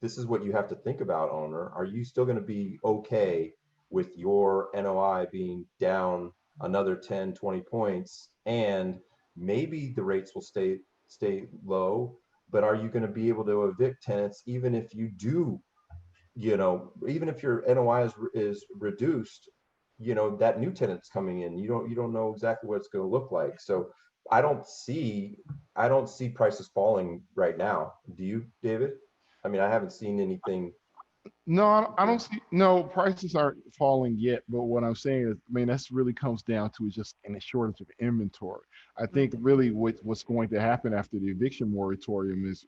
This is what you have to think about, owner. Are you still going to be okay with your NOI being down another 10, 20 points? And maybe the rates will stay low, but are you going to be able to evict tenants even if you do, you know, even if your NOI is reduced, you know, that new tenant's coming in, you don't know exactly what it's going to look like. So I don't see prices falling right now. Do you, David? I mean, I haven't seen anything. No, I don't see, no, prices aren't falling yet, but what I'm saying is, I mean, that's really comes down to just in a shortage of inventory. I think really what's going to happen after the eviction moratorium is,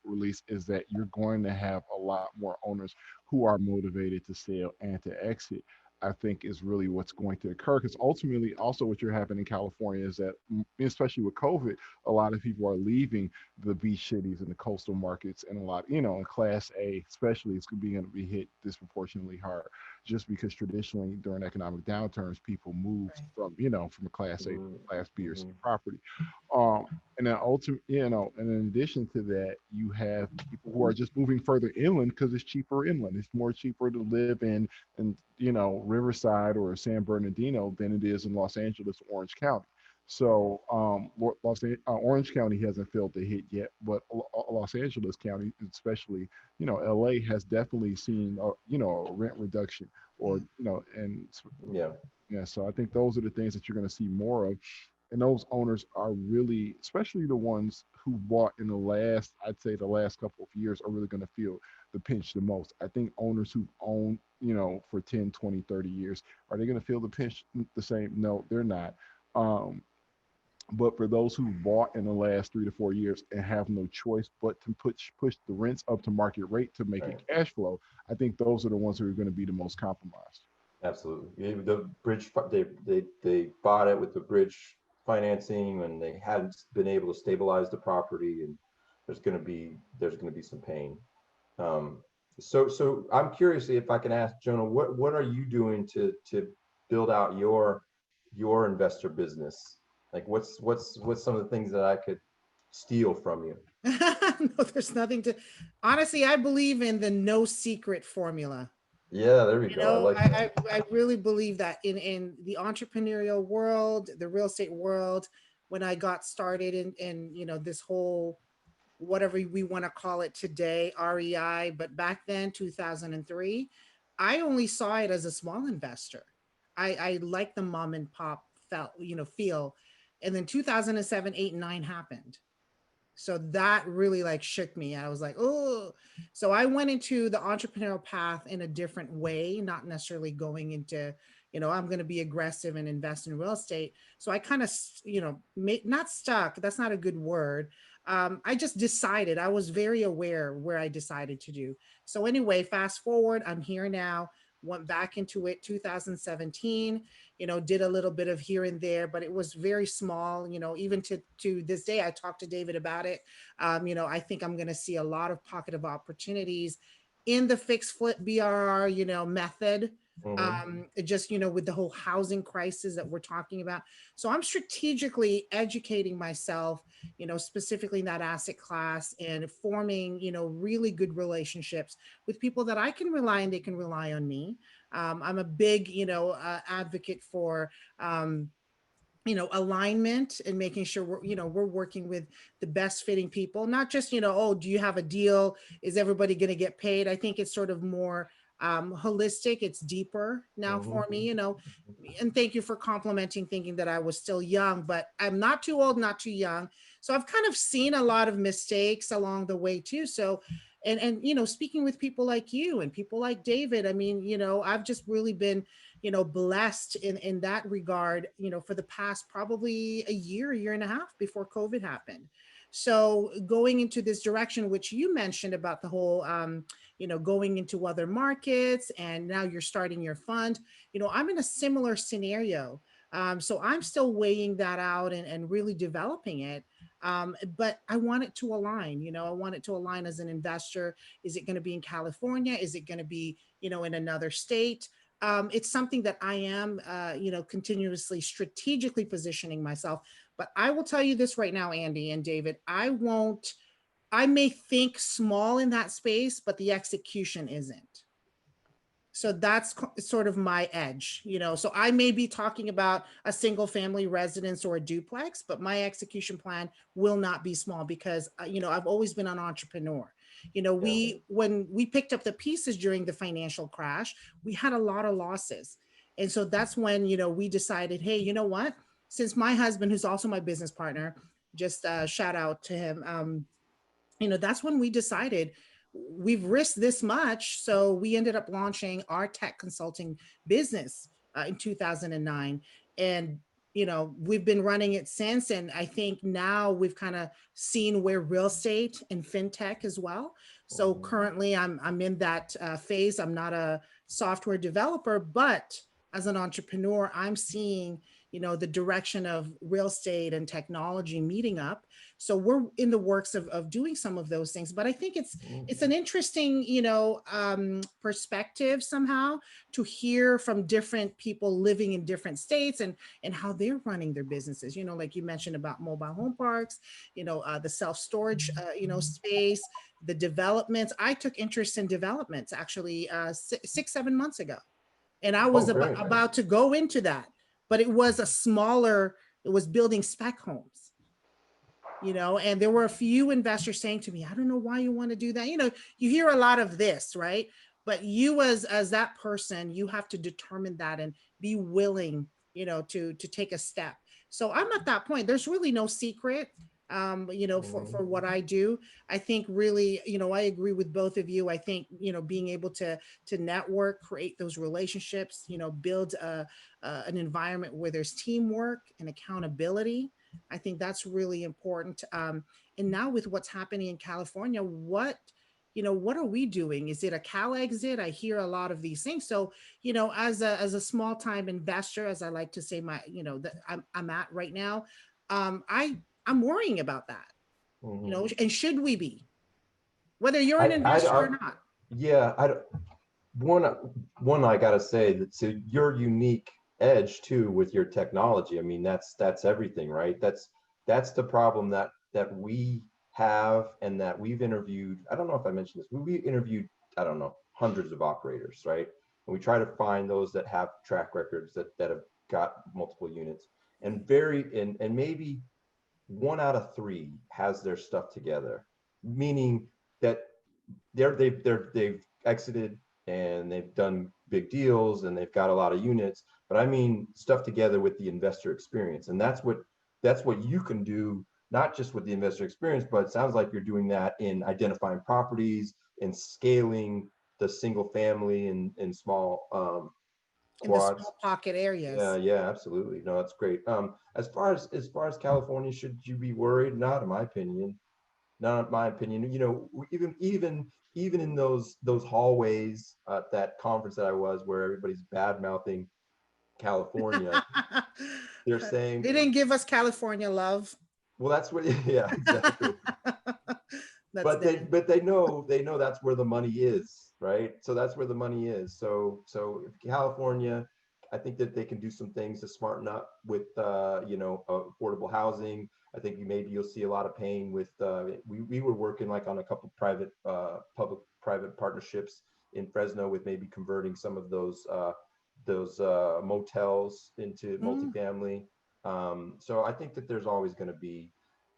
release, is that you're going to have a lot more owners who are motivated to sell and to exit. I think is really what's going to occur, because ultimately also what you're having in California is that, especially with COVID, a lot of people are leaving the beach cities and the coastal markets, and a lot, in Class A, especially, it's going to be hit disproportionately hard, just because traditionally during economic downturns, people move Right. from a Class A to Class B or C Mhm. property. And then ultimately, and in addition to that, you have people who are just moving further inland because it's cheaper inland. It's more cheaper to live in Riverside or San Bernardino than it is in Los Angeles or Orange County. So Orange County hasn't felt the hit yet, but Los Angeles County, especially, LA, has definitely seen a rent reduction, or and Yeah. yeah. So I think those are the things that you're going to see more of, and those owners are really, especially the ones who bought in I'd say the last couple of years, are really going to feel the pinch the most. I think owners who've owned, for 10, 20, 30 years, are they going to feel the pinch the same? No, they're not. Um, but for those who bought in the last 3 to 4 years and have no choice but to push the rents up to market rate to make it Right. cash flow, I think those are the ones who are going to be the most compromised. Absolutely. Yeah, the bridge, they bought it with the bridge financing, and they hadn't been able to stabilize the property, and there's going to be some pain. Um, so I'm curious if I can ask Jonah, what are you doing to build out your investor business? Like, what's some of the things that I could steal from you? No, there's nothing to. Honestly, I believe in the no secret formula. Yeah, there we go. I like that. I really believe that in the entrepreneurial world, the real estate world, when I got started in this whole, whatever we want to call it today, REI, but back then 2003, I only saw it as a small investor. I like the mom and pop feel, and then 2007, 8, and 9 happened. So that really like shook me. I was like, oh. So I went into the entrepreneurial path in a different way, not necessarily going into, I'm going to be aggressive and invest in real estate. So I kind of, not stuck. That's not a good word. I just decided, I was very aware where I decided to do. So anyway, fast forward, I'm here now, went back into it 2017, did a little bit of here and there, but it was very small, even to this day. I talked to David about it. I think I'm going to see a lot of pocket of opportunities in the fixed flip BRR, method. Hmm. Just, with the whole housing crisis that we're talking about. So I'm strategically educating myself, specifically in that asset class, and forming, really good relationships with people that I can rely on, they can rely on me. I'm a big, advocate for, alignment, and making sure we're working with the best fitting people, not just, oh, do you have a deal? Is everybody going to get paid? I think it's sort of more holistic. It's deeper now Hmm. for me, and thank you for complimenting, thinking that I was still young, but I'm not too old, not too young. So I've kind of seen a lot of mistakes along the way too. So, and speaking with people like you and people like David, I mean, I've just really been, blessed in that regard, for the past probably a year and a half before COVID happened. So going into this direction, which you mentioned about the whole, going into other markets, and now you're starting your fund, I'm in a similar scenario. So I'm still weighing that out and really developing it. But I want it to align, I want it to align as an investor. Is it going to be in California? Is it going to be, in another state? It's something that I am, continuously strategically positioning myself. But I will tell you this right now, Andy and David, I may think small in that space, but the execution isn't. So that's sort of my edge, So I may be talking about a single family residence or a duplex, but my execution plan will not be small because, I've always been an entrepreneur. When we picked up the pieces during the financial crash, we had a lot of losses. And so that's when, we decided, hey, you know what? Since my husband, who's also my business partner, just shout out to him, that's when we decided we've risked this much. So we ended up launching our tech consulting business in 2009. And, we've been running it since. And I think now we've kind of seen where real estate and fintech as well. So currently I'm in that phase. I'm not a software developer, but as an entrepreneur, I'm seeing, the direction of real estate and technology meeting up. So we're in the works of doing some of those things. But I think it's an interesting, perspective somehow to hear from different people living in different states and how they're running their businesses. Like you mentioned about mobile home parks, the self-storage, space, the developments. I took interest in developments actually 6-7 months ago. And I was about to go into that, but it was it was building spec homes, and there were a few investors saying to me, I don't know why you want to do that. You hear a lot of this, right? But you as that person, you have to determine that and be willing, to take a step. So I'm at that point. There's really no secret, for what I do. I think really, I agree with both of you. I think, being able to network, create those relationships, build an environment where there's teamwork and accountability. I think that's really important. And now with what's happening in California, what are we doing? Is it a Cal exit? I hear a lot of these things. So, as a small time investor, as I like to say, that I'm at right now, I'm worrying about that, and should we be, whether you're an investor or not? Yeah, one I gotta say that to your unique edge too with your technology. I mean, that's everything, right? That's the problem that we have and that we've interviewed. I don't know if I mentioned this. We interviewed, I don't know, hundreds of operators, right? And we try to find those that have track records that have got multiple units, and maybe 1 out of 3 has their stuff together, meaning that they've exited and they've done big deals and they've got a lot of units, but I mean stuff together with the investor experience. And that's what you can do, not just with the investor experience, but it sounds like you're doing that in identifying properties and scaling the single family and small In the quads. small pocket areas. Yeah, absolutely. No, that's great. As far as California, should you be worried? Not in my opinion. Not in my opinion. Even in those hallways at that conference that I was, where everybody's bad mouthing California, they're saying they didn't give us California love. well, that's what. Yeah, exactly. But they know that's where the money is, right? So that's where the money is. So if California, I think that they can do some things to smarten up with affordable housing. I think maybe you'll see a lot of pain with we were working like on a couple private public private partnerships in Fresno with maybe converting some of those motels into multifamily. So I think that there's always going to be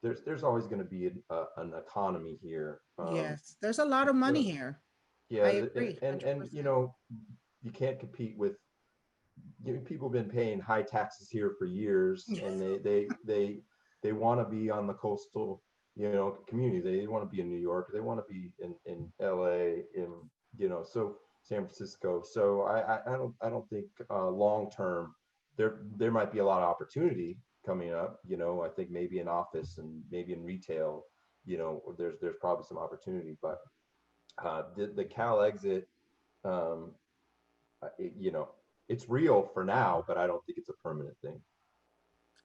an economy here. Yes, there's a lot of money here. Yeah, I agree. and you can't compete with people have been paying high taxes here for years, and they want to be on the coastal community. They want to be in New York, they want to be in LA, so San Francisco. So I don't think long term there might be a lot of opportunity coming up. I think maybe in office and maybe in retail, there's probably some opportunity, but the Cal exit, it's real for now, but I don't think it's a permanent thing.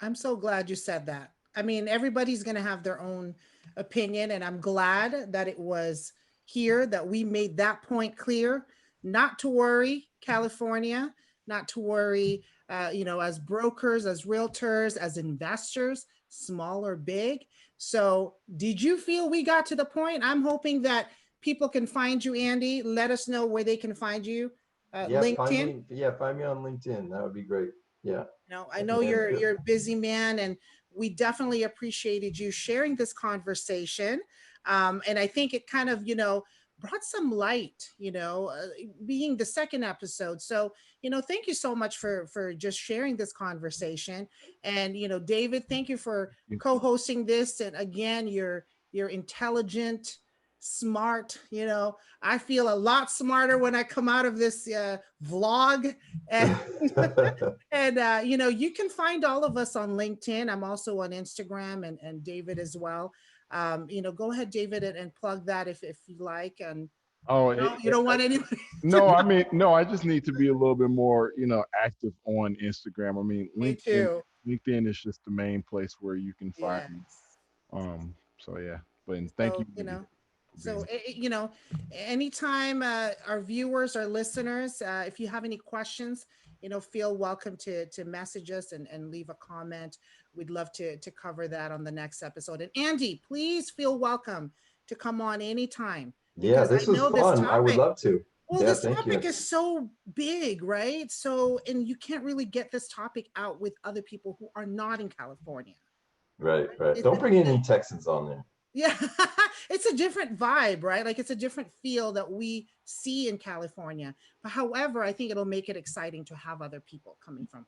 I'm so glad you said that. I mean, everybody's going to have their own opinion, and I'm glad that it was here that we made that point clear. Not to worry, California, not to worry, as brokers, as realtors, as investors, small or big. So, did you feel we got to the point? I'm hoping that people can find you, Andy. Let us know where they can find you. Yeah, LinkedIn. find me on LinkedIn. That would be great. Yeah. I know And you're a busy man, and we definitely appreciated you sharing this conversation. And I think it kind of, brought some light, being the second episode. So, thank you so much for just sharing this conversation. And, David, thank you for co-hosting this. And again, you're intelligent, smart. I feel a lot smarter when I come out of this vlog. And and you can find all of us on LinkedIn. I'm also on Instagram, and David as well. Go ahead, David, and plug that if you like. And you don't want anybody. No, I mean, no, I just need to be a little bit more, active on Instagram. I mean, Me too. LinkedIn is just the main place where you can find Yes. me. So yeah, but thank you. So, anytime our viewers or listeners, if you have any questions, feel welcome to message us and leave a comment. We'd love to cover that on the next episode. And Andy, please feel welcome to come on anytime. Yeah, this was fun. I would love to. Well, yeah, this topic is so big, right? So, and you can't really get this topic out with other people who are not in California. Right. Don't bring any Texans on there. Yeah, it's a different vibe, right? Like it's a different feel that we see in California. But however, I think it'll make it exciting to have other people coming from,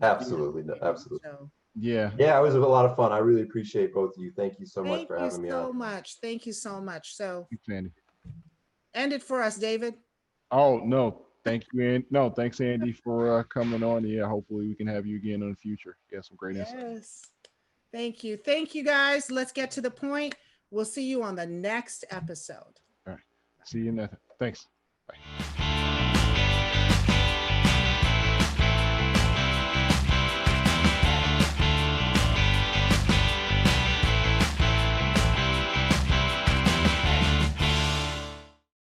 Absolutely. Absolutely. So, yeah, it was a lot of fun. I really appreciate both of you. Thank you so much for having me on. Thank you so much. So, thanks, Andy. End it for us, David. Oh no, thank you, and no, thanks, Andy, for coming on. Yeah, hopefully we can have you again in the future. Yeah, some great insight. Thank you, guys. Let's get to the point. We'll see you on the next episode. All right, see you next. Thanks.